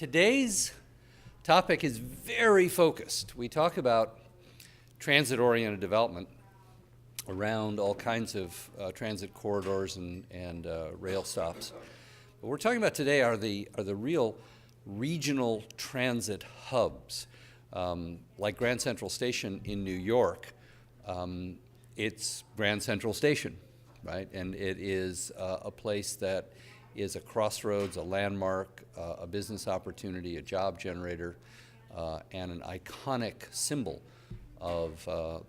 Today's topic is very focused. We talk about transit-oriented development around all kinds of transit corridors and rail stops. What we're talking about today are the real regional transit hubs. Like Grand Central Station in New York, it's Grand Central Station, right? And it is a place that is a crossroads, a landmark, a business opportunity, a job generator, and an iconic symbol of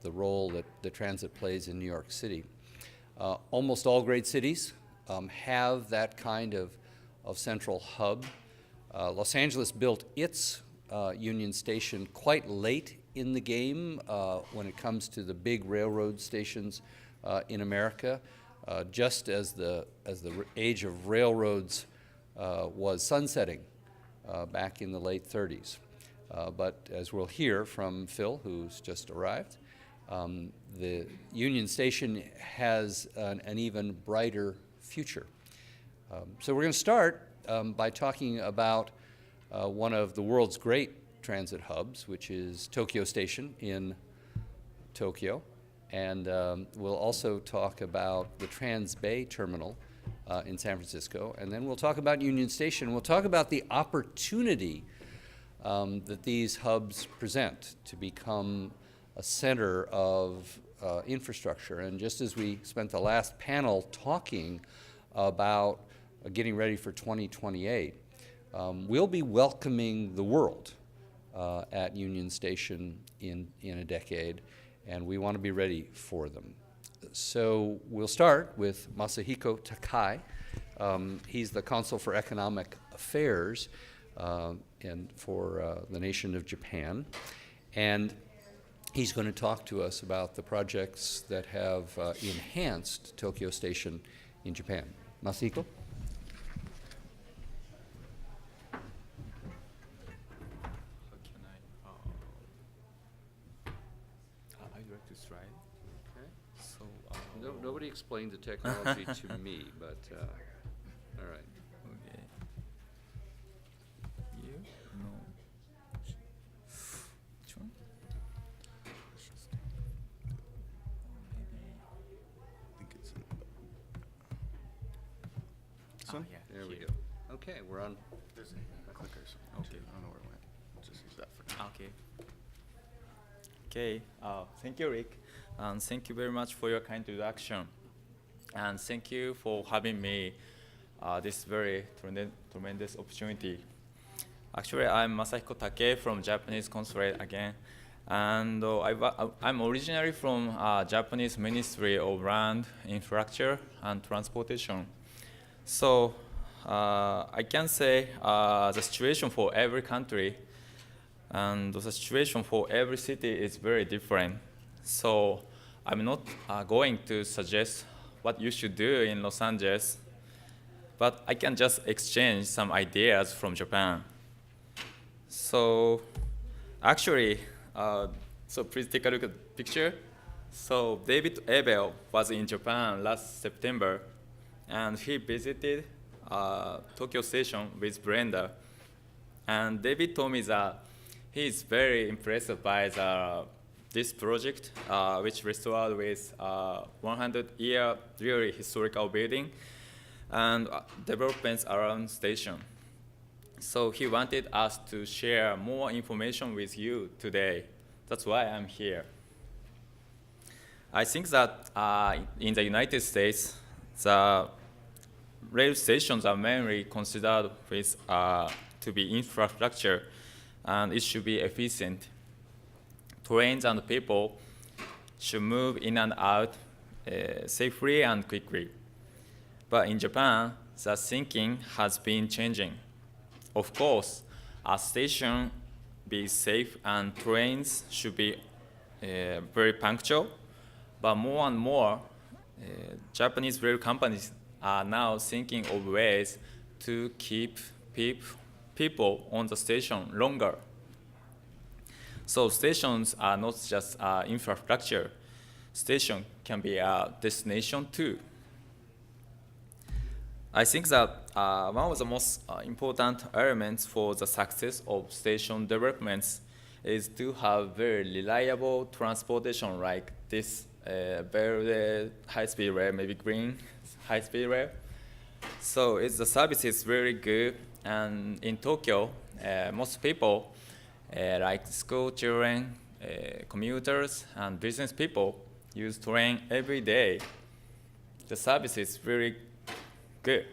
the role that the transit plays in New York City. Almost all great cities have that kind of central hub. Los Angeles built its Union Station quite late in the game when it comes to the big railroad stations in America, just as the age of railroads was sunsetting back in the late 30s. But as we'll hear from Phil, who's just arrived, the Union Station has an even brighter future. So we're going to start by talking about one of the world's great transit hubs, which is Tokyo Station in Tokyo. And we'll also talk about the Transbay Terminal in San Francisco. And then we'll talk about Union Station. We'll talk about the opportunity that these hubs present to become a center of infrastructure. And just as we spent the last panel talking about getting ready for 2028, we'll be welcoming the world at Union Station in a decade, and we want to be ready for them. So we'll start with Masahiko Takai. He's the Consul for Economic Affairs and for the nation of Japan. And he's going to talk to us about the projects that have enhanced Tokyo Station in Japan. Masahiko? Nobody explained the technology to me, but all right. Okay. You? No. Which one? I think it's this one? Yeah, There we here. go. Okay, we're on. There's a clicker or something Okay. too. I don't know where it went. Just use that for now. Okay. Okay. Thank you, Rick. And thank you very much for your kind introduction. And thank you for having me this very tremendous opportunity. Actually, I'm Masahiko Take from Japanese Consulate again. And I'm originally from Japanese Ministry of Land, Infrastructure, and Transportation. So I can say the situation for every country and the situation for every city is very different. So I'm not going to suggest what you should do in Los Angeles, but I can just exchange some ideas from Japan. So actually, so please take a look at the picture. So David Ebel was in Japan last September, and he visited Tokyo Station with Brenda. And David told me that he is very impressed by this project, which restored with 100-year really historical building and developments around station. So he wanted us to share more information with you today. That's why I'm here. I think that in the United States, the rail stations are mainly considered with, to be infrastructure, and it should be efficient. Trains and people should move in and out safely and quickly. But in Japan, the thinking has been changing. Of course, a station be safe and trains should be very punctual, but more and more Japanese rail companies are now thinking of ways to keep people on the station longer. So stations are not just infrastructure. Station can be a destination too. I think that one of the most important elements for the success of station developments is to have very reliable transportation like this very high-speed rail, maybe green high-speed rail. So the service is very good, and in Tokyo, most people like school children, commuters, and business people use train every day. The service is very good.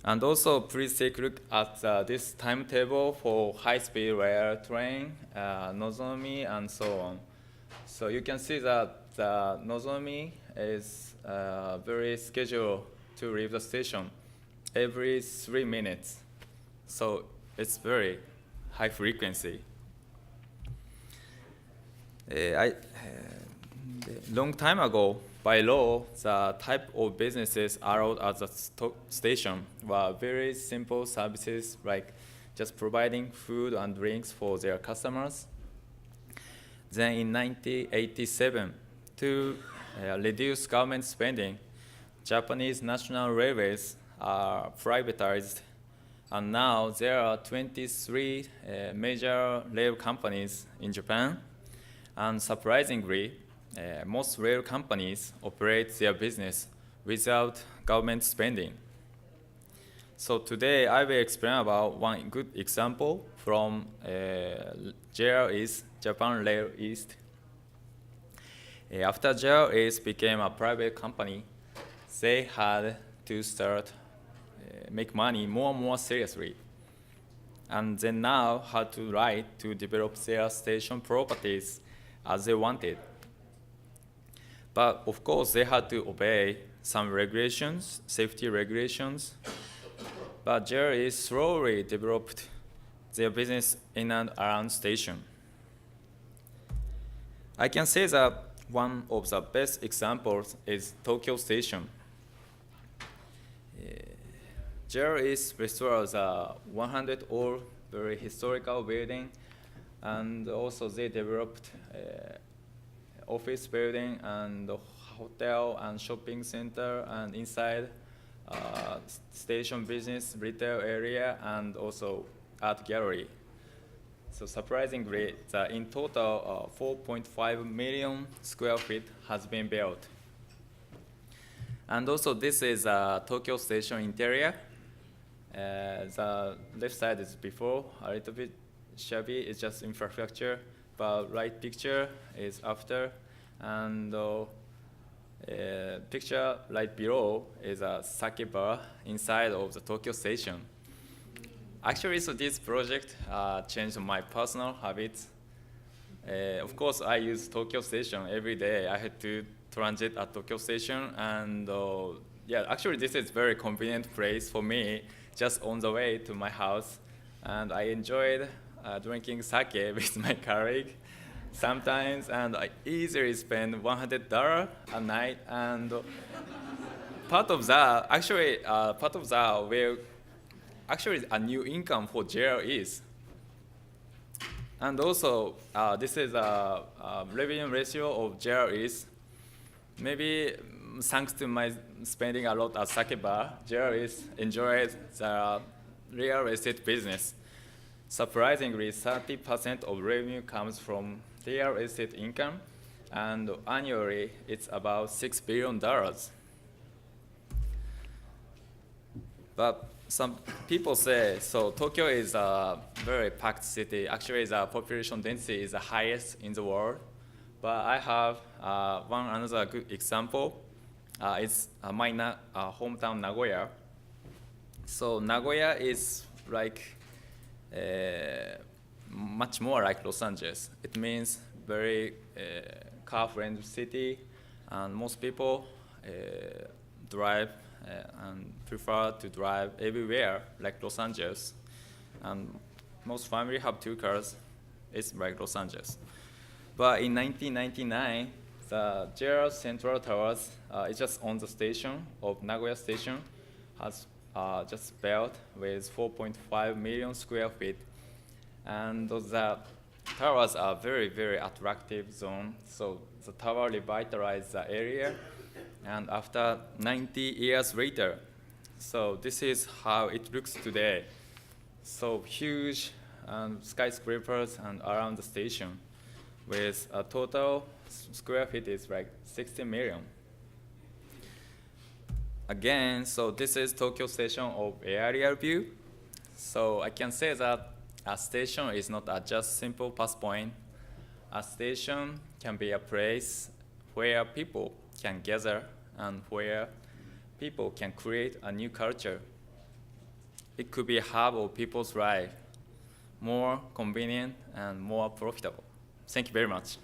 And also, please take a look at this timetable for high-speed rail train, Nozomi, and so on. So you can see that the Nozomi is very scheduled to leave the station every 3 minutes. So it's very high frequency. Long time ago, by law, the type of businesses allowed at the station were very simple services like just providing food and drinks for their customers. Then in 1987, to reduce government spending, Japanese national railways are privatized, and now there are 23 major rail companies in Japan, and surprisingly, most rail companies operate their business without government spending. So today I will explain about one good example from JR East, Japan Rail East. After JR East became a private company, they had to start make money more and more seriously. And they now had to try to develop their station properties as they wanted. But of course, they had to obey some regulations, safety regulations. But JR East slowly developed their business in and around station. I can say that one of the best examples is Tokyo Station. JR East restores a 100-old, very historical building, and also they developed office building and hotel and shopping center, and inside station business, retail area, and also art gallery. So surprisingly, in total, 4.5 million square feet has been built. And also this is Tokyo Station interior. The left side is before, a little bit shabby, it's just infrastructure, but right picture is after, and picture right below is a sake bar inside of the Tokyo Station. Actually, so this project changed my personal habits. Of course, I use Tokyo Station every day. I had to transit at Tokyo Station, and yeah, actually this is very convenient place for me, just on the way to my house. And I enjoyed drinking sake with my colleague sometimes, and I easily spend $100 a night. And part of that will actually a new income for JR East. And also, this is a revenue ratio of JR East. Maybe thanks to my spending a lot at sake bar, JR East enjoys the real estate business. Surprisingly, 30% of revenue comes from real estate income, and annually it's about $6 billion. But some people say, so Tokyo is a very packed city. Actually, the population density is the highest in the world. But I have another good example. It's my hometown, Nagoya. So Nagoya is like much more like Los Angeles. It means very car-friendly city, and most people drive and prefer to drive everywhere like Los Angeles. And most families have 2 cars. It's like Los Angeles. But in 1999, the JR Central Towers, it's just on the station of Nagoya Station, has just built with 4.5 million square feet. And the towers are very, very attractive zone. So the tower revitalized the area. and after 90 years later. So this is how it looks today. So huge skyscrapers and around the station, with a total square feet is like 60 million. Again, so this is Tokyo Station of aerial view. So I can say that a station is not a just simple pass point. A station can be a place where people can gather and where people can create a new culture. It could be a hub of people's life, more convenient and more profitable. Thank you very much.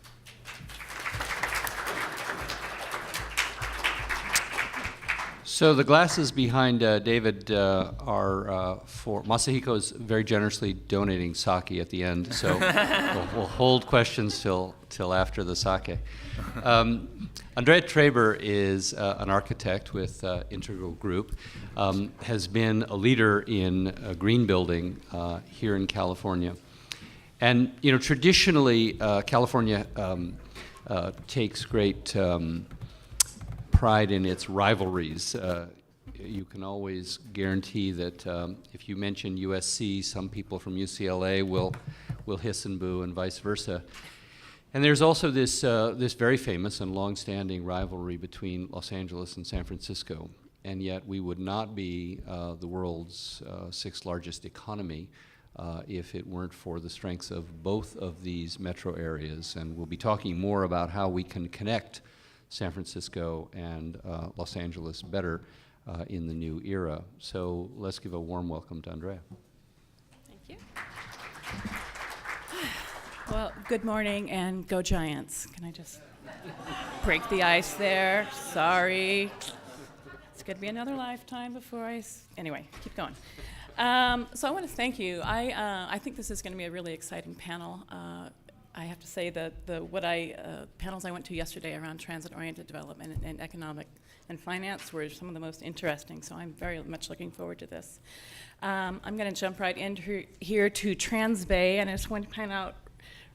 So the glasses behind David are for Masahiko's very generously donating sake at the end. So we'll hold questions till after the sake. Andrea Traber is an architect with Integral Group, has been a leader in green building here in California. And traditionally, California takes great pride in its rivalries. You can always guarantee that if you mention USC, some people from UCLA will hiss and boo, and vice versa. And there's also this very famous and long-standing rivalry between Los Angeles and San Francisco. And yet we would not be the world's sixth largest economy if it weren't for the strengths of both of these metro areas. And we'll be talking more about how we can connect San Francisco and Los Angeles better in the new era. So let's give a warm welcome to Andrea. Thank you. Well, good morning and go Giants. Can I just break the ice there? Sorry. It's going to be another lifetime before anyway, keep going. So I want to thank you. I think this is going to be a really exciting panel. I have to say that panels I went to yesterday around transit-oriented development and economic and finance were some of the most interesting, so I'm very much looking forward to this. I'm going to jump right in here to Transbay, and I just want to point out,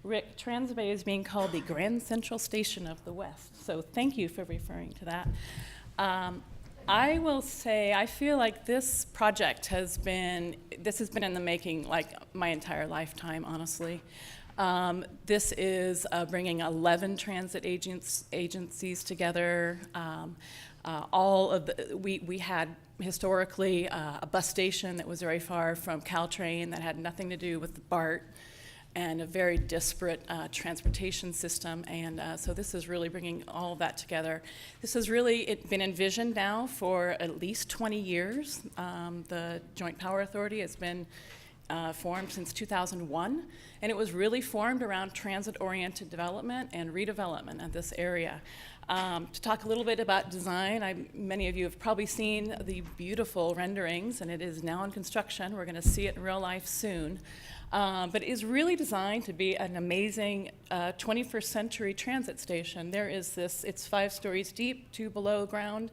Rick, Transbay is being called the Grand Central Station of the West, so thank you for referring to that. I will say I feel like this project has been in the making like my entire lifetime, honestly. This is bringing 11 transit agencies together. We had historically a bus station that was very far from Caltrain that had nothing to do with BART, and a very disparate transportation system. And so this is really bringing all of that together. This has really been envisioned now for at least 20 years. The Joint Power Authority has been formed since 2001, and it was really formed around transit-oriented development and redevelopment of this area. To talk a little bit about design, many of you have probably seen the beautiful renderings, and it is now in construction. We're going to see it in real life soon. But it is really designed to be an amazing 21st century transit station. There is it's 5 stories deep, 2 below ground.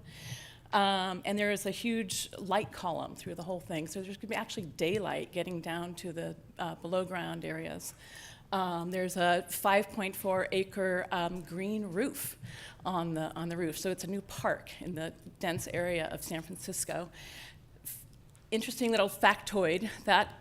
And there is a huge light column through the whole thing. So there's going to be actually daylight getting down to the below ground areas. There's a 5.4 acre green roof on the roof. So it's a new park in the dense area of San Francisco. Interesting little factoid, that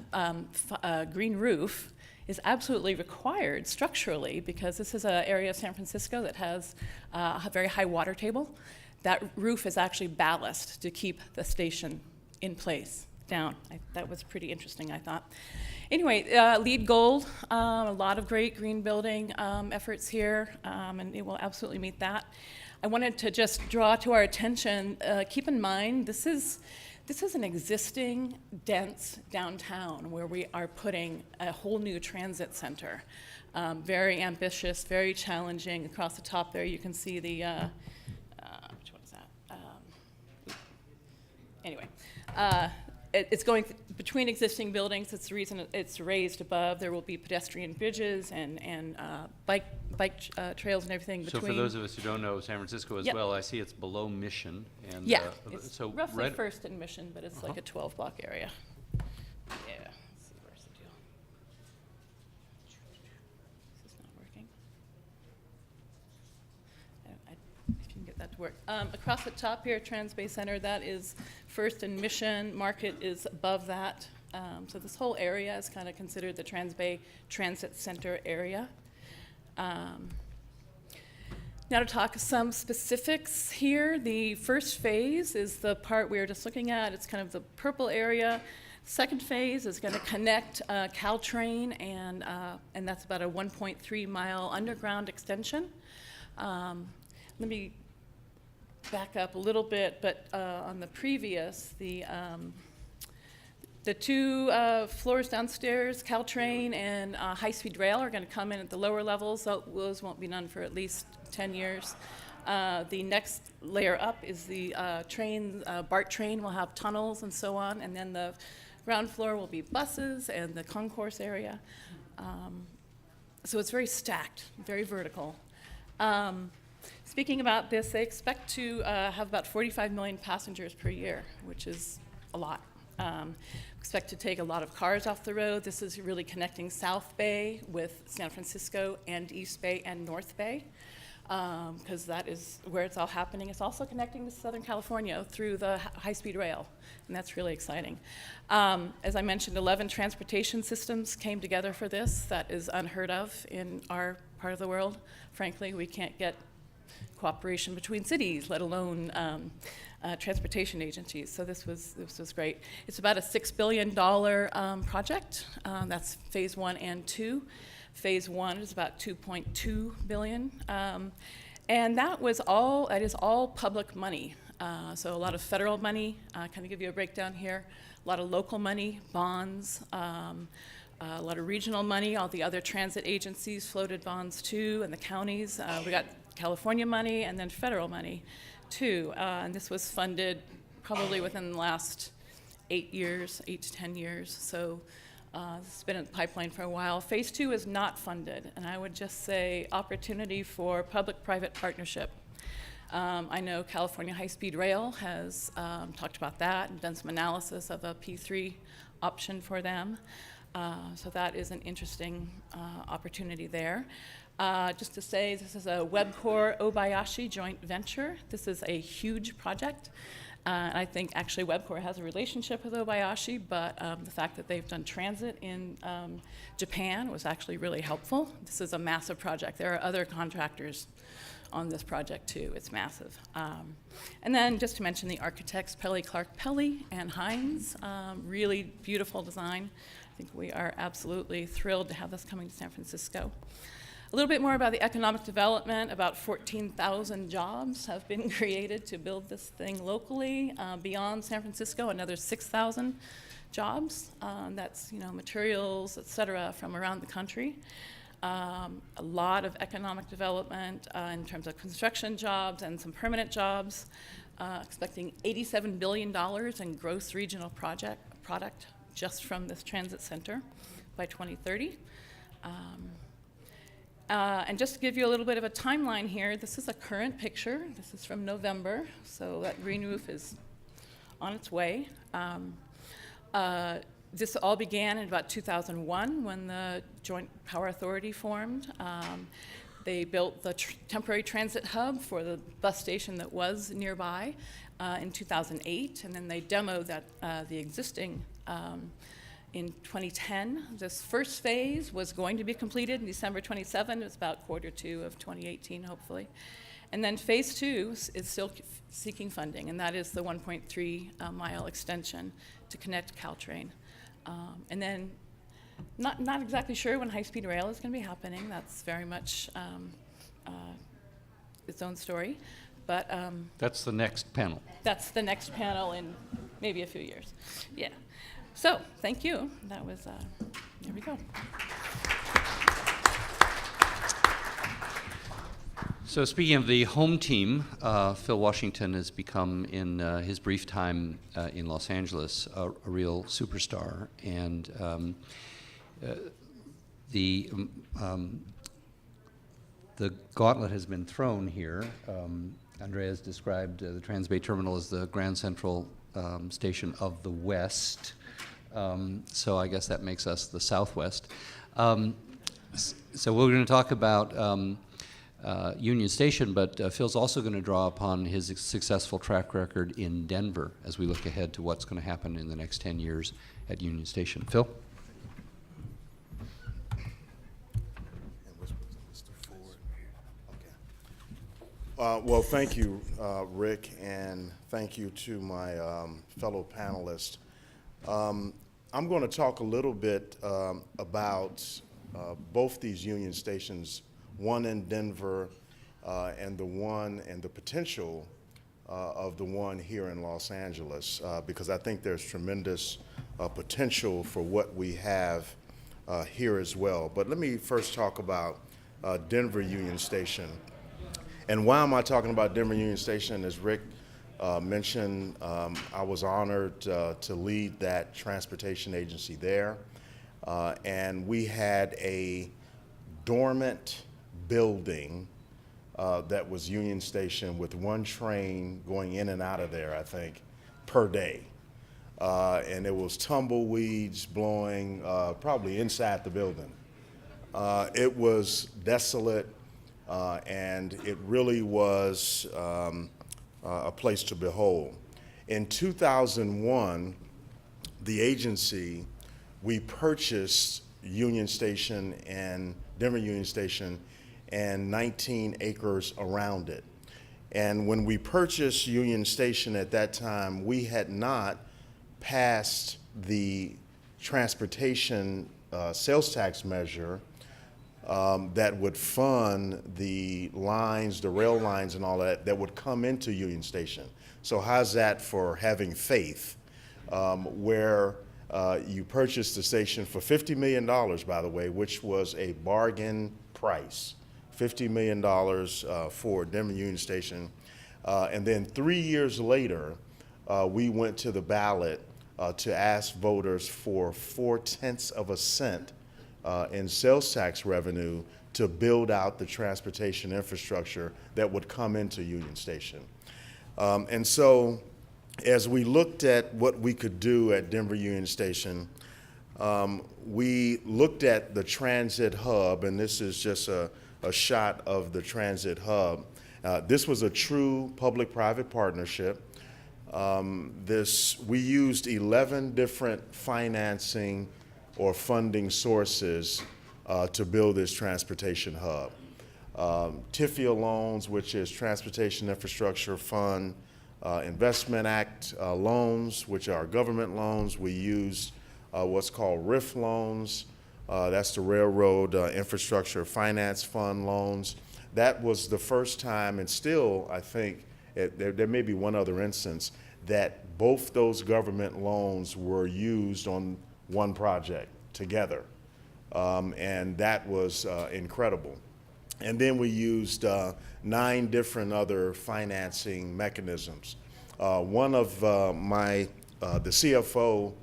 green roof is absolutely required structurally because this is an area of San Francisco that has a very high water table. That roof is actually ballast to keep the station in place, down. That was pretty interesting, I thought. Anyway, LEED Gold, a lot of great green building efforts here, and it will absolutely meet that. I wanted to just draw to our attention, keep in mind, this is an existing, dense downtown where we are putting a whole new transit center. Very ambitious, very challenging. Across the top there, you can see the, which one is that? Anyway, it's going between existing buildings. It's the reason it's raised above. There will be pedestrian bridges and bike trails and everything between. So for those of us who don't know San Francisco as Yep. well, I see it's below Mission. And, Yeah, it's so roughly First and Mission, but it's like a 12-block area. Yeah, let's see, where's the deal? Is this not working? If you can get that to to work. Across the top here, Transbay Center, that is First and Mission. Market is above that. So this whole area is kind of considered the Transbay Transit Center area. Now to talk some specifics here. The first phase is the part we were just looking at. It's kind of the purple area. Second phase is going to connect Caltrain, and that's about a 1.3 mile underground extension. Let me back up a little bit, but on the previous, the two floors downstairs, Caltrain and high-speed rail, are going to come in at the lower levels. Those won't be done for at least 10 years. The next layer up is the train, BART train will have tunnels and so on, and then the ground floor will be buses and the concourse area. So it's very stacked, very vertical. Speaking about this, they expect to have about 45 million passengers per year, which is a lot. Expect to take a lot of cars off the road. This is really connecting South Bay with San Francisco and East Bay and North Bay, because that is where it's all happening. It's also connecting to Southern California through the high-speed rail, and that's really exciting. As I mentioned, 11 transportation systems came together for this. That is unheard of in our part of the world. Frankly, we can't get cooperation between cities, let alone transportation agencies. So this was great. It's about a $6 billion project. That's phase 1 and 2. Phase 1 is about $2.2 billion. And that is all public money. So a lot of federal money, kind of give you a breakdown here. A lot of local money, bonds, a lot of regional money. All the other transit agencies floated bonds too, and the counties. We got California money and then federal money too. And this was funded probably within the last 8 to 10 years. So this has been in the pipeline for a while. Phase 2 is not funded, and I would just say opportunity for public-private partnership. I know California High-Speed Rail has talked about that and done some analysis of a P3 option for them. So that is an interesting opportunity there. Just to say, this is a Webcor Obayashi joint venture. This is a huge project. I think actually Webcor has a relationship with Obayashi, but the fact that they've done transit in Japan was actually really helpful. This is a massive project. There are other contractors on this project too. It's massive. And then just to mention the architects, Pelly Clark Pelly and Hines, really beautiful design. I think we are absolutely thrilled to have this coming to San Francisco. A little bit more about the economic development. About 14,000 jobs have been created to build this thing locally. Beyond San Francisco, another 6,000 jobs. That's materials, et cetera, from around the country. A lot of economic development in terms of construction jobs and some permanent jobs. Expecting $87 billion in gross regional product just from this transit center by 2030. And just to give you a little bit of a timeline here, this is a current picture. This is from November, so that green roof is on its way. This all began in about 2001 when the Joint Power Authority formed. They built the temporary transit hub for the bus station that was nearby in 2008, and then they demoed that the existing in 2010. This first phase was going to be completed in December 27. It was about Q2 of 2018, hopefully. And then phase 2 is still seeking funding, and that is the 1.3 mile extension to connect Caltrain. And then not exactly sure when high-speed rail is going to be happening. That's very much its own story. But That's the next panel. that's the next panel in maybe a few years. Yeah. So, thank you. That was, there we go. So speaking of the home team, Phil Washington has become, in his brief time in Los Angeles, a real superstar. And the gauntlet has been thrown here. Andrea has described the Transbay Terminal as the Grand Central station of the West. So I guess that makes us the Southwest. So we're going to talk about Union Station, but Phil's also going to draw upon his successful track record in Denver as we look ahead to what's going to happen in the next 10 years at Union Station. Phil? Well, thank you, Rick, and thank you to my fellow panelists. I'm going to talk a little bit about both these Union Stations, one in Denver and the potential of the one here in Los Angeles, because I think there's tremendous potential for what we have here as well. But let me first talk about Denver Union Station. And why am I talking about Denver Union Station? As Rick mentioned, I was honored to lead that transportation agency there. And we had a dormant building that was Union Station with one train going in and out of there, I think, per day. And there was tumbleweeds blowing probably inside the building. It was desolate. And it really was a place to behold. In 2001, the agency, we purchased Union Station and Denver Union Station and 19 acres around it. And when we purchased Union Station at that time, we had not passed the transportation sales tax measure that would fund the lines, the rail lines and all that would come into Union Station. So how's that for having faith, where you purchased the station for $50 million, by the way, which was a bargain price, $50 million for Denver Union Station. And then 3 years later, we went to the ballot to ask voters for 0.4 of a cent in sales tax revenue to build out the transportation infrastructure that would come into Union Station. And so as we looked at what we could do at Denver Union Station, we looked at the transit hub, and this is just a shot of the transit hub. This was a true public-private partnership. We used 11 different financing or funding sources to build this transportation hub. TIFIA loans, which is Transportation Infrastructure Fund, Investment Act loans, which are government loans. We used what's called RIF loans. That's the Railroad Infrastructure Finance Fund loans. That was the first time, and still, I think, there may be one other instance, that both those government loans were used on one project together. And that was incredible. And then we used 9 different other financing mechanisms. One of the CFO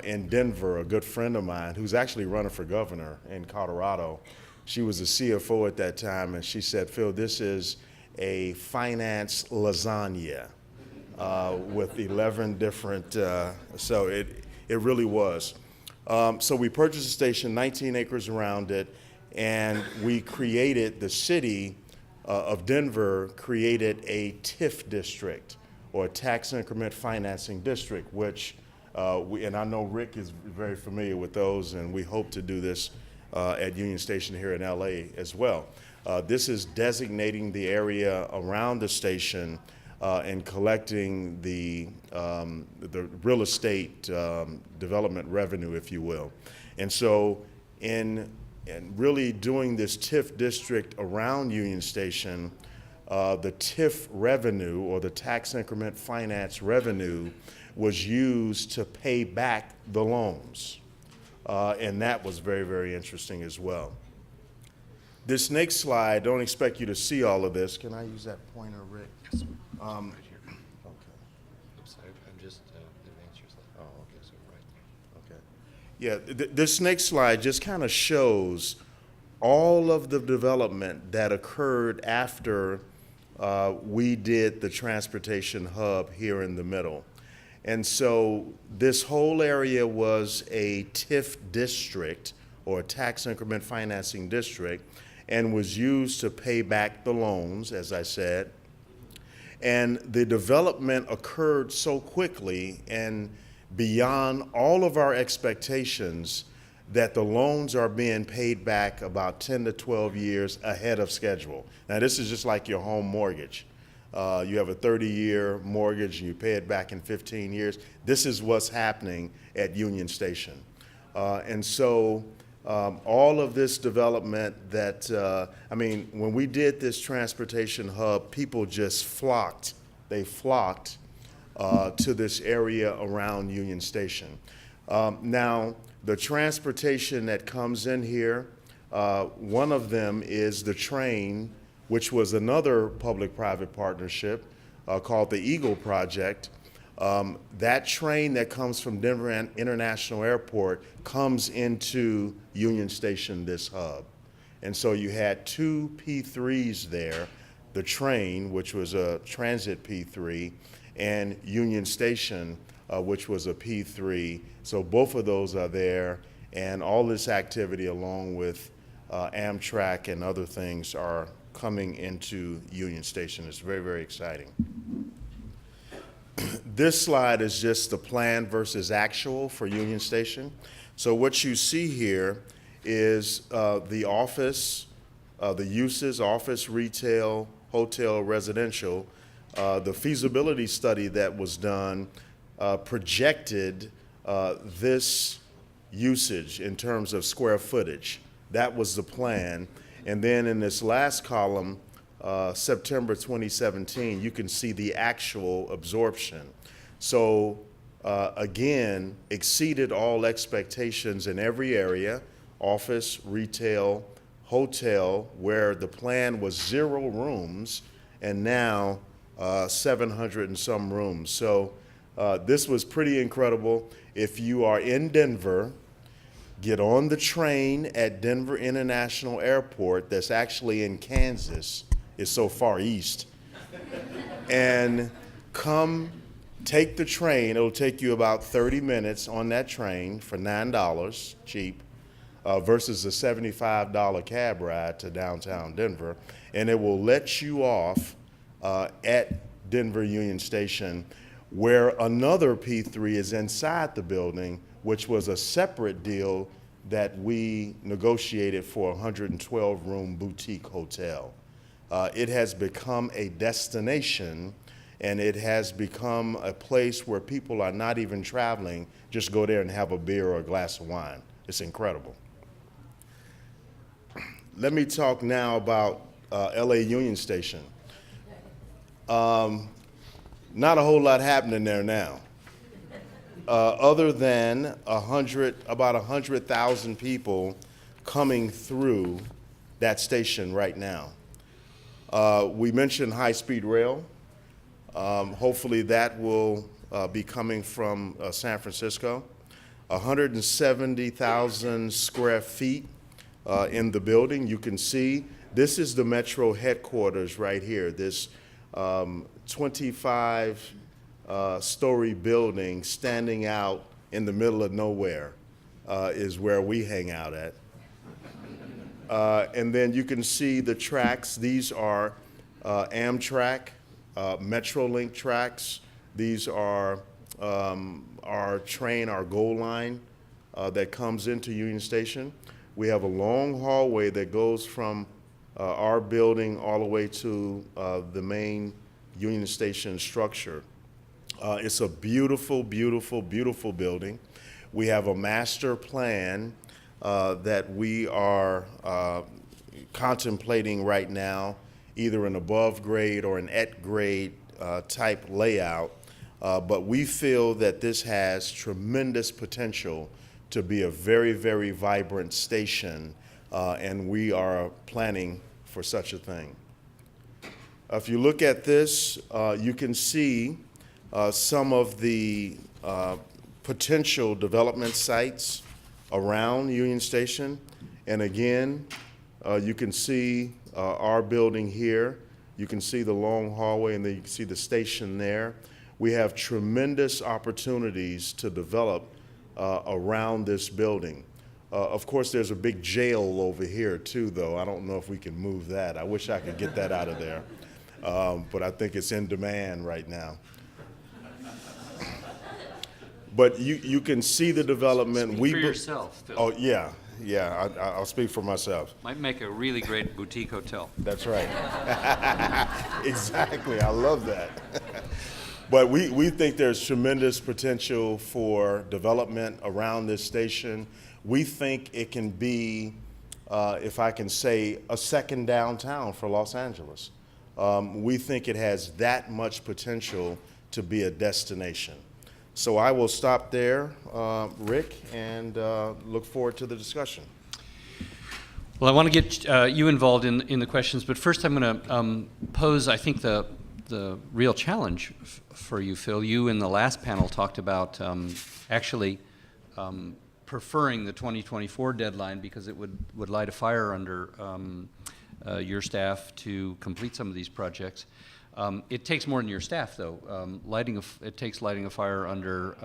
in Denver, a good friend of mine, who's actually running for governor in Colorado, she was the CFO at that time, and she said, Phil, this is a finance lasagna with 11 different, so it really was. So we purchased a station, 19 acres around it, and we created, the city of Denver created a TIF district, or a tax increment financing district, which, and I know Rick is very familiar with those, and we hope to do this at Union Station here in LA as well. This is designating the area around the station and collecting the real estate development revenue, if you will. And so in really doing this TIF district around Union Station, the TIF revenue, or the tax increment finance revenue, was used to pay back the loans. And that was very, very interesting as well. This next slide, don't expect you to see all of this. Can I use that pointer, Rick? Yes. Okay. Oops, I'm just advance your slide. Oh, okay, so right. Okay. Yeah, this next slide just kind of shows all of the development that occurred after we did the transportation hub here in the middle. And so this whole area was a TIF district, or a tax increment financing district. and was used to pay back the loans, as I said. And the development occurred so quickly and beyond all of our expectations that the loans are being paid back about 10 to 12 years ahead of schedule. Now, this is just like your home mortgage. You have a 30-year mortgage and you pay it back in 15 years. This is what's happening at Union Station. And so all of this development that, I mean, when we did this transportation hub, people just flocked. They flocked to this area around Union Station. Now, the transportation that comes in here, one of them is the train, which was another public-private partnership called the Eagle Project. That train that comes from Denver International Airport comes into Union Station, this hub. And so you had two P3s there, the train, which was a transit P3, and Union Station, which was a P3. So both of those are there, and all this activity along with Amtrak and other things are coming into Union Station. It's very, very exciting. This slide is just the plan versus actual for Union Station. So what you see here is the office, the uses, office, retail, hotel, residential. The feasibility study that was done projected this usage in terms of square footage. That was the plan. And then in this last column, September 2017, you can see the actual absorption. So again, exceeded all expectations in every area, office, retail, hotel, where the plan was 0 rooms, and now 700 and some rooms. So this was pretty incredible. If you are in Denver, get on the train at Denver International Airport, that's actually in Kansas, it's so far east, and come take the train. It'll take you about 30 minutes on that train for $9, cheap, versus a $75 cab ride to downtown Denver, and it will let you off at Denver Union Station, where another P3 is inside the building, which was a separate deal that we negotiated for a 112-room boutique hotel. It has become a destination, and it has become a place where people are not even traveling, just go there and have a beer or a glass of wine. It's incredible. Let me talk now about LA Union Station. Not a whole lot happening there now, other than about 100,000 people coming through that station right now. We mentioned high-speed rail. Hopefully that will be coming from San Francisco. 170,000 square feet in the building. You can see this is the Metro headquarters right here. This 25-story building standing out in the middle of nowhere is where we hang out at. And then you can see the tracks. These are Amtrak, Metrolink tracks. These are our train, our GO line that comes into Union Station. We have a long hallway that goes from our building all the way to the main Union Station structure. It's a beautiful, beautiful, beautiful building. We have a master plan that we are contemplating right now, either an above grade or an at grade type layout. But we feel that this has tremendous potential to be a very, very vibrant station, and we are planning for such a thing. If you look at this, you can see some of the potential development sites around Union Station. And again, you can see our building here. You can see the long hallway, and then you can see the station there. We have tremendous opportunities to develop around this building. Of course, there's a big jail over here too, though. I don't know if we can move that. I wish I could get that out of there. But I think it's in demand right now. But you can see the development. Speak for yourself, Phil. Oh, yeah. I'll speak for myself. Might make a really great boutique hotel. That's right. Exactly. I love that. But we think there's tremendous potential for development around this station. We think it can be, if I can say, a second downtown for Los Angeles. We think it has that much potential to be a destination. So I will stop there, Rick, and look forward to the discussion. Well, I want to get you involved in the questions, but first I'm going to pose, I think, the real challenge for you, Phil. You in the last panel talked about actually preferring the 2024 deadline because it would light a fire under your staff to complete some of these projects. It takes more than your staff, though. It takes lighting a fire under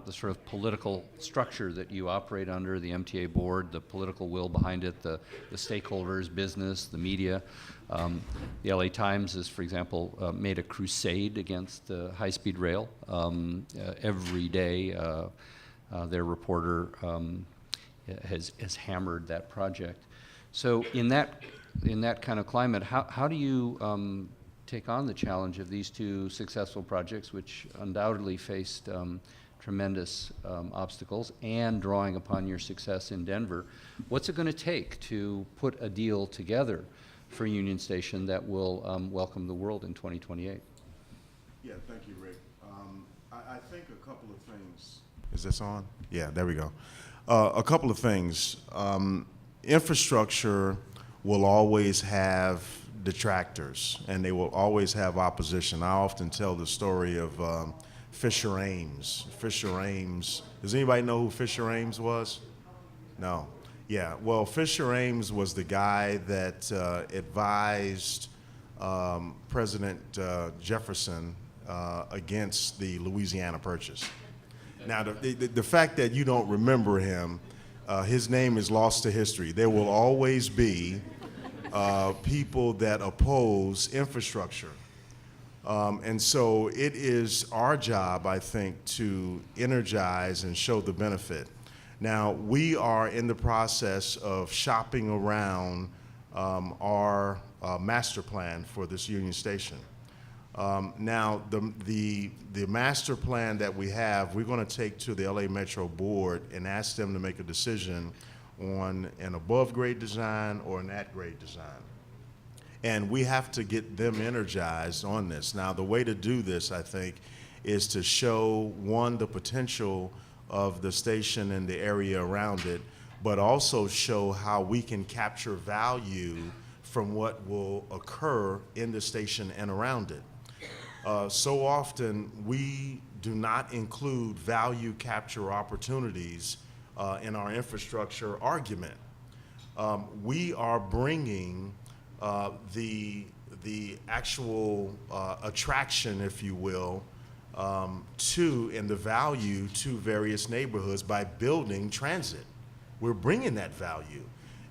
the sort of political structure that you operate under, the MTA board, the political will behind it, the stakeholders, business, the media. The LA Times has, for example, made a crusade against high-speed rail. Every day, their reporter has hammered that project. So in that kind of climate, how do you take on the challenge of these two successful projects, which undoubtedly faced tremendous obstacles, and drawing upon your success in Denver? What's it going to take to put a deal together for Union Station that will welcome the world in 2028? Yeah, thank you, Rick. I think a couple of things. Is this on? Yeah, there we go. A couple of things. Infrastructure will always have detractors, and they will always have opposition. I often tell the story of Fisher Ames. Fisher Ames, does anybody know who Fisher Ames was? No. Yeah, well, Fisher Ames was the guy that advised President Jefferson against the Louisiana Purchase. Now, the fact that you don't remember him, his name is lost to history. There will always be people that oppose infrastructure. And so it is our job, I think, to energize and show the benefit. Now, we are in the process of shopping around our master plan for this Union Station. Now, the master plan that we have, we're going to take to the LA Metro Board and ask them to make a decision on an above-grade design or an at-grade design. And we have to get them energized on this. Now, the way to do this, I think, is to show, one, the potential of the station and the area around it, but also show how we can capture value from what will occur in the station and around it. So often, we do not include value capture opportunities in our infrastructure argument. We are bringing the actual attraction, if you will, and the value to various neighborhoods by building transit. We're bringing that value.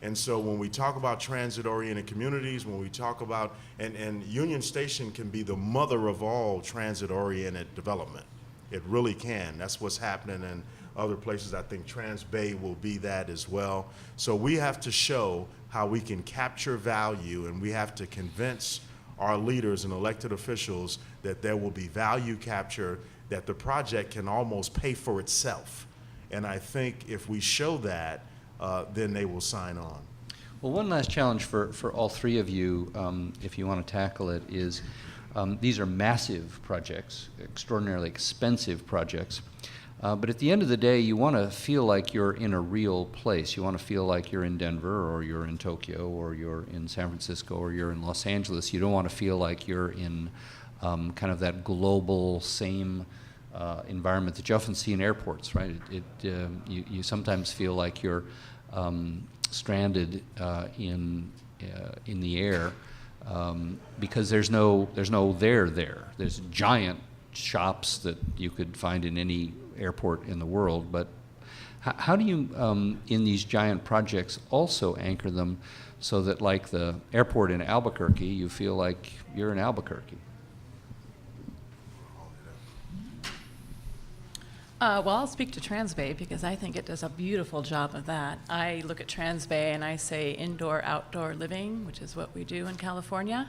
And so when we talk about transit-oriented communities, when we talk about, and Union Station can be the mother of all transit-oriented development. It really can. That's what's happening in other places. I think Trans Bay will be that as well. So we have to show how we can capture value, and we have to convince our leaders and elected officials that there will be value capture, that the project can almost pay for itself. And I think if we show that, then they will sign on. Well, one last challenge for all three of you, if you want to tackle it, is these are massive projects, extraordinarily expensive projects. But at the end of the day, you want to feel like you're in a real place. You want to feel like you're in Denver, or you're in Tokyo, or you're in San Francisco, or you're in Los Angeles. You don't want to feel like you're in kind of that global same environment that you often see in airports, right? You sometimes feel like you're stranded in the air because there's no there. There's giant shops that you could find in any airport in the world, but How do you, in these giant projects, also anchor them so that, like the airport in Albuquerque, you feel like you're in Albuquerque? Well, I'll speak to Transbay because I think it does a beautiful job of that. I look at Transbay and I say indoor-outdoor living, which is what we do in California.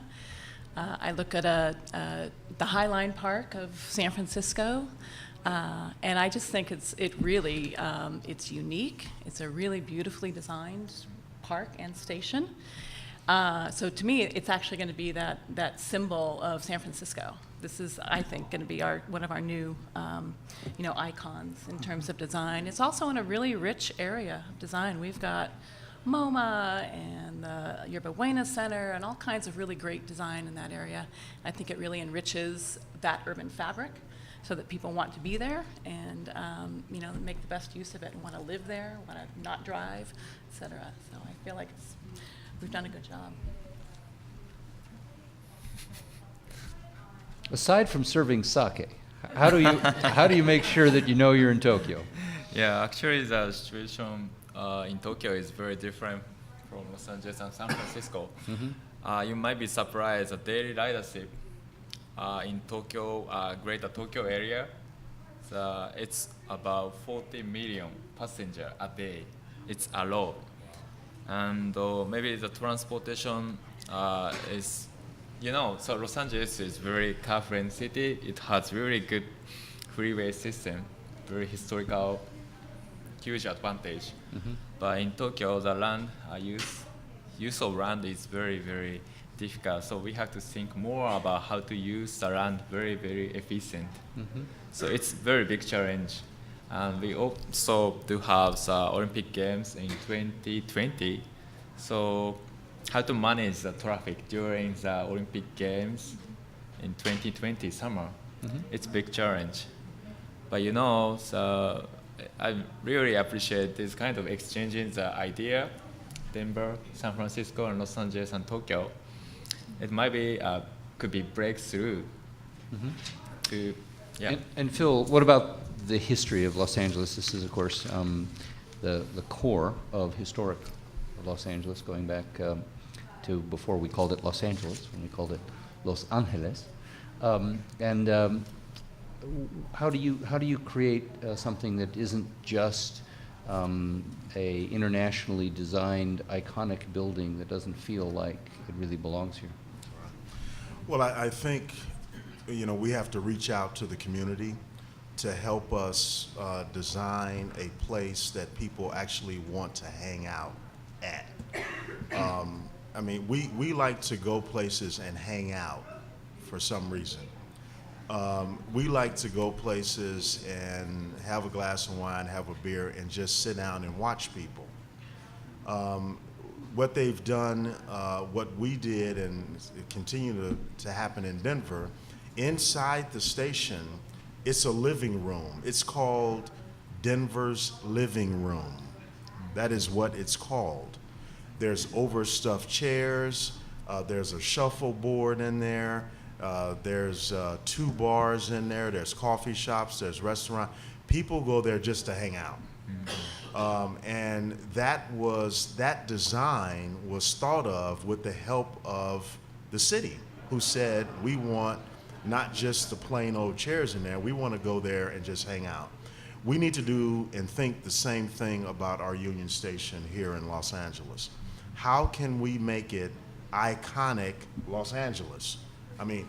I look at the Highline Park of San Francisco, and I just think it's unique. It's a really beautifully designed park and station. So to me, it's actually going to be that symbol of San Francisco. This is, I think, going to be one of our new, icons in terms of design. It's also in a really rich area of design. We've got MoMA and the Yerba Buena Center and all kinds of really great design in that area. I think it really enriches that urban fabric so that people want to be there and make the best use of it and want to live there, want to not drive, et cetera. So I feel like we've done a good job. Aside from serving sake, how do you make sure that you know you're in Tokyo? Yeah, actually the situation in Tokyo is very different from Los Angeles and San Francisco. You might be surprised the daily ridership in Tokyo, Greater Tokyo area, it's about 40 million passengers a day. It's a lot. And maybe the transportation is, so Los Angeles is very car-friendly city. It has really good freeway system, very historical, huge advantage. But in Tokyo, the land use of land is very, very difficult. So we have to think more about how to use the land very, very efficient. So it's very big challenge. And we also do have the Olympic Games in 2020. So how to manage the traffic during the Olympic Games in 2020 summer, it's a big challenge. But so I really appreciate this kind of exchanging the idea, Denver, San Francisco, and Los Angeles and Tokyo. It might be, could be breakthrough to, yeah. And Phil, what about the history of Los Angeles? This is, of course, the core of historic Los Angeles, going back to before we called it Los Angeles, when we called it Los Angeles. How do you create something that isn't just a internationally designed iconic building that doesn't feel like it really belongs here? Well, I think, we have to reach out to the community to help us design a place that people actually want to hang out at. We like to go places and hang out for some reason. We like to go places and have a glass of wine, have a beer, and just sit down and watch people. What they've done, what we did, and it continue to happen in Denver, inside the station, it's a living room. It's called Denver's Living Room. That is what it's called. There's overstuffed chairs, there's a shuffleboard in there, there's 2 bars in there, there's coffee shops, there's restaurants. People go there just to hang out. And that design was thought of with the help of the city, who said, we want not just the plain old chairs in there, we want to go there and just hang out. We need to do and think the same thing about our Union Station here in Los Angeles. How can we make it iconic Los Angeles?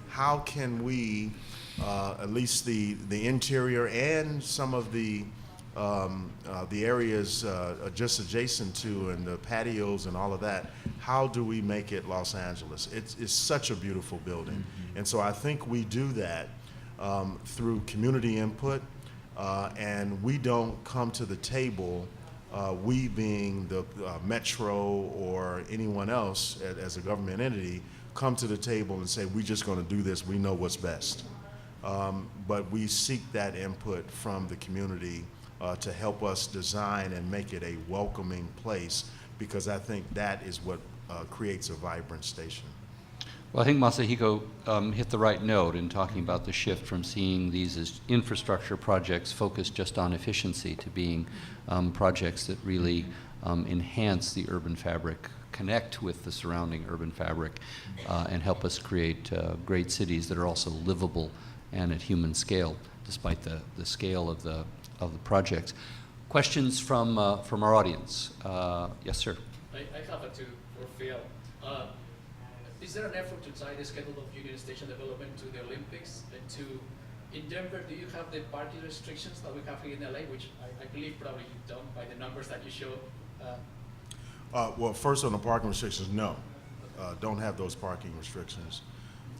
How can we, at least the interior and some of the areas just adjacent to, and the patios and all of that, how do we make it Los Angeles? It's such a beautiful building. And so I think we do that through community input, and we don't come to the table, we being the Metro or anyone else as a government entity, come to the table and say, we're just going to do this, we know what's best. But we seek that input from the community to help us design and make it a welcoming place, because I think that is what creates a vibrant station. Well, I think Masahiko hit the right note in talking about the shift from seeing these as infrastructure projects focused just on efficiency to being projects that really enhance the urban fabric, connect with the surrounding urban fabric, and help us create great cities that are also livable and at human scale, despite the scale of the projects. Questions from our audience? Yes, sir. I have a two for Phil. Is there an effort to tie the schedule of Union Station development to the Olympics? And in Denver, do you have the parking restrictions that we have here in LA, which I believe probably you don't by the numbers that you show? Well, first on the parking restrictions, no. Don't have those parking restrictions.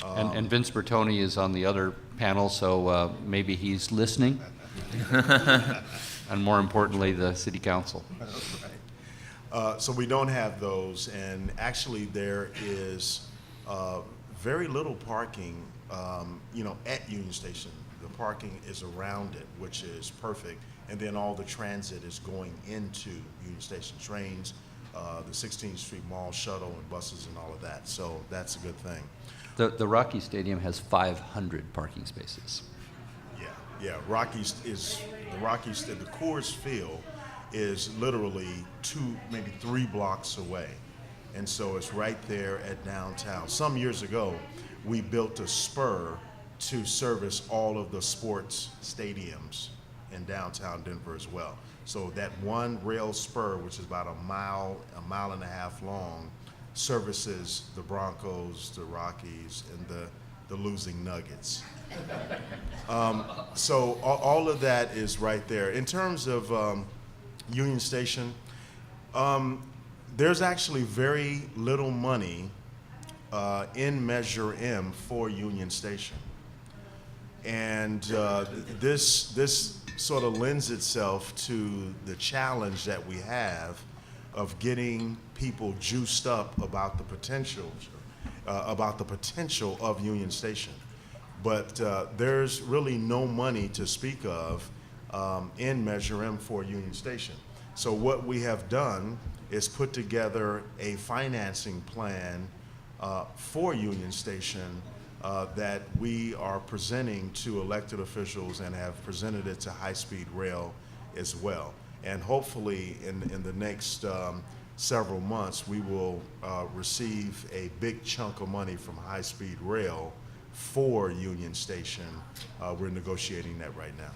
And Vince Bertoni is on the other panel, so maybe he's listening. And more importantly, the city council. So we don't have those, and actually there is very little parking, at Union Station. The parking is around it, which is perfect, and then all the transit is going into Union Station, trains, the 16th Street Mall shuttle and buses and all of that, so that's a good thing. The Rocky Stadium has 500 parking spaces. Yeah, the Coors Field is literally 2, maybe 3 blocks away. And so it's right there at downtown. Some years ago, we built a spur to service all of the sports stadiums in downtown Denver as well. So that one rail spur, which is about a mile and a half long, services the Broncos, the Rockies, and the losing Nuggets. So all of that is right there. In terms of Union Station, there's actually very little money in Measure M for Union Station. And this sort of lends itself to the challenge that we have of getting people juiced up about the potential of Union Station. But there's really no money to speak of in Measure M for Union Station. So what we have done is put together a financing plan for Union Station that we are presenting to elected officials and have presented it to High Speed Rail as well. And hopefully in the next several months, we will receive a big chunk of money from High Speed Rail for Union Station. We're negotiating that right now.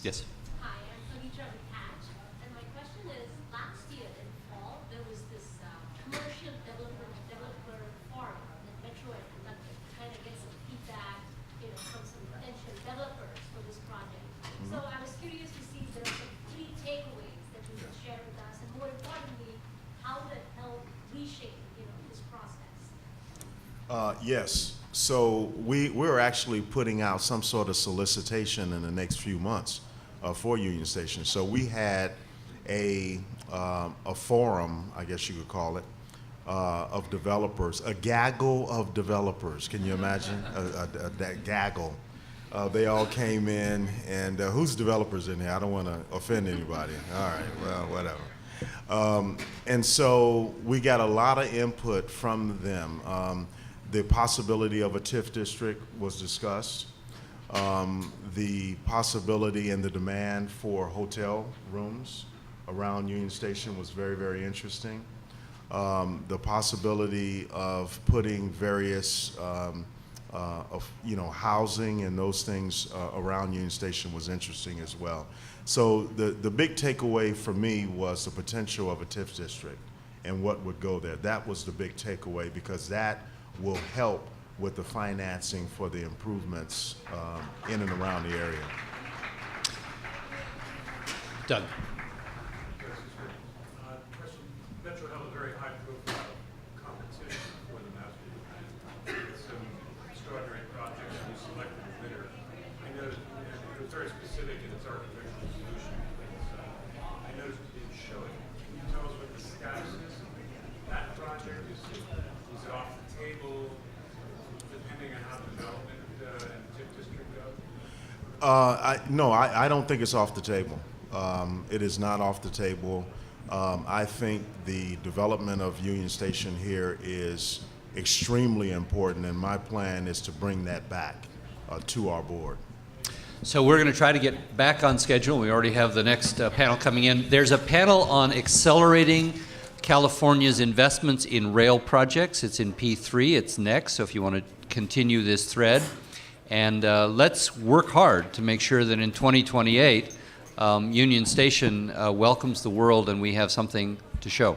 Yes. Hi, I'm Sunitra Hatch, and my question is, last year in fall, there was this commercial developer forum that Metro had conducted, trying to get some feedback, from some potential developers for this project. So I was curious to see if there are some key takeaways that you could share with us, and more importantly, how that helped reshape, this process. Yes. So we're actually putting out some sort of solicitation in the next few months for Union Station. So we had a forum, I guess you could call it, of developers, a gaggle of developers. Can you imagine that gaggle? They all came in, and who's developers in here? I don't want to offend anybody. All right, well, whatever. And so we got a lot of input from them. The possibility of a TIF district was discussed. The possibility and the demand for hotel rooms around Union Station was very, very interesting. The possibility of putting various housing and those things around Union Station was interesting as well. So the big takeaway for me was the potential of a TIF district and what would go there. That was the big takeaway, because that will help with the financing for the improvements in and around the area. Doug. Metro held a very high-profile competition for the master plan with some extraordinary projects we selected a winner. I noticed it was very specific in its architectural solution. I noticed it didn't show it. Can you tell us what the status is of that project? Is it off the table, depending on how development and TIF district go? No, I don't think it's off the table. It is not off the table. I think the development of Union Station here is extremely important, and my plan is to bring that back to our board. So we're going to try to get back on schedule. We already have the next panel coming in. There's a panel on accelerating California's investments in rail projects. It's in P3. It's next, so if you want to continue this thread. And let's work hard to make sure that in 2028, Union Station welcomes the world and we have something to show.